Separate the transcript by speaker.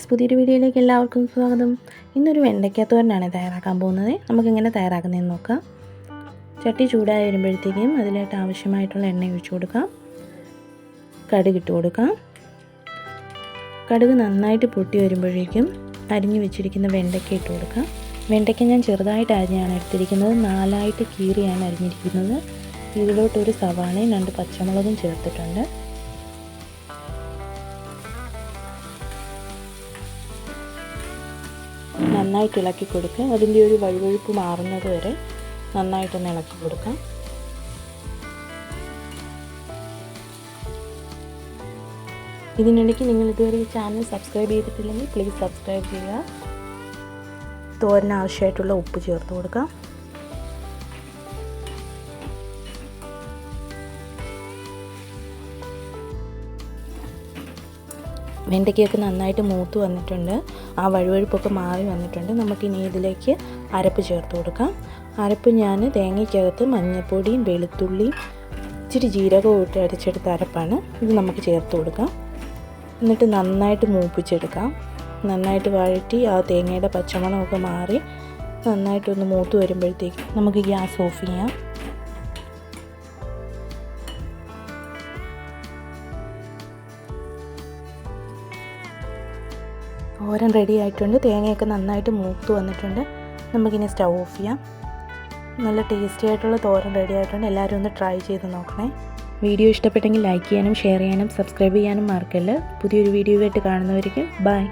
Speaker 1: Friends, പുതിയൊരു വീഡിയോയിലേക്ക് എല്ലാവർക്കും സ്വാഗതം. ഇന്നൊരു വെണ്ടയ്ക്കാത്തോരനാണ് തയ്യാറാക്കാൻ പോകുന്നത്. നമുക്കെങ്ങനെ തയ്യാറാക്കുന്നതെന്ന് നോക്കാം. ചട്ടി ചൂടായി വരുമ്പോഴത്തേക്കും അതിലായിട്ട് ആവശ്യമായിട്ടുള്ള എണ്ണ ഒഴിച്ചു കൊടുക്കാം. കടുക് ഇട്ട് കൊടുക്കാം. കടുക് നന്നായിട്ട് പൊട്ടി വരുമ്പോഴേക്കും അരിഞ്ഞു വെച്ചിരിക്കുന്ന വെണ്ടയ്ക്ക ഇട്ട് കൊടുക്കാം. വെണ്ടയ്ക്ക ഞാൻ ചെറുതായിട്ട് അരിഞ്ഞാണ് എടുത്തിരിക്കുന്നത്, 4 കീറിയാണ് അരിഞ്ഞിരിക്കുന്നത്. ഇതിലോട്ടൊരു സവാളയും 2 പച്ചമുളകും ചേർത്തിട്ടുണ്ട്. നന്നായിട്ട് ഇളക്കി കൊടുക്കുക. അതിൻ്റെ ഒരു വഴുവഴുപ്പ് മാറുന്നത് വരെ നന്നായിട്ടൊന്ന് ഇളക്കി കൊടുക്കാം. ഇതിനിടയ്ക്ക് നിങ്ങൾ ഇതുവരെ ഈ ചാനൽ സബ്സ്ക്രൈബ് ചെയ്തിട്ടില്ലെങ്കിൽ പ്ലീസ് സബ്സ്ക്രൈബ് ചെയ്യുക. തോരന് ആവശ്യമായിട്ടുള്ള ഉപ്പ് ചേർത്ത് കൊടുക്കാം. വെണ്ടയ്ക്കൊക്കെ നന്നായിട്ട് മൂത്ത് വന്നിട്ടുണ്ട്. ആ വഴുവഴുപ്പൊക്കെ മാറി വന്നിട്ടുണ്ട്. നമുക്കിനി ഇതിലേക്ക് അരപ്പ് ചേർത്ത് കൊടുക്കാം. അരപ്പ് ഞാൻ തേങ്ങയ്ക്കകത്ത് മഞ്ഞൾപ്പൊടിയും വെളുത്തുള്ളിയും ഇച്ചിരി ജീരകവും ഇട്ട് അരച്ചെടുത്ത അരപ്പാണ്. ഇത് നമുക്ക് ചേർത്ത് കൊടുക്കാം. എന്നിട്ട് നന്നായിട്ട് മൂപ്പിച്ചെടുക്കാം. നന്നായിട്ട് വഴറ്റി ആ തേങ്ങയുടെ പച്ചമണമൊക്കെ മാറി നന്നായിട്ടൊന്ന് മൂത്ത് വരുമ്പോഴത്തേക്ക് നമുക്ക് ഗ്യാസ് ഓഫ് ചെയ്യാം. തോരൻ റെഡി ആയിട്ടുണ്ട്. തേങ്ങയൊക്കെ നന്നായിട്ട് മൂത്ത് വന്നിട്ടുണ്ട്. നമുക്കിനി സ്റ്റൗ ഓഫ് ചെയ്യാം. നല്ല ടേസ്റ്റി ആയിട്ടുള്ള തോരൻ റെഡി ആയിട്ടുണ്ട്. എല്ലാവരും ഒന്ന് ട്രൈ ചെയ്ത് നോക്കണേ. വീഡിയോ ഇഷ്ടപ്പെട്ടെങ്കിൽ ലൈക്ക് ചെയ്യാനും ഷെയർ ചെയ്യാനും സബ്സ്ക്രൈബ് ചെയ്യാനും മറക്കല്ല. പുതിയൊരു വീഡിയോ ആയിട്ട് കാണുന്നവരേക്കും ബൈ.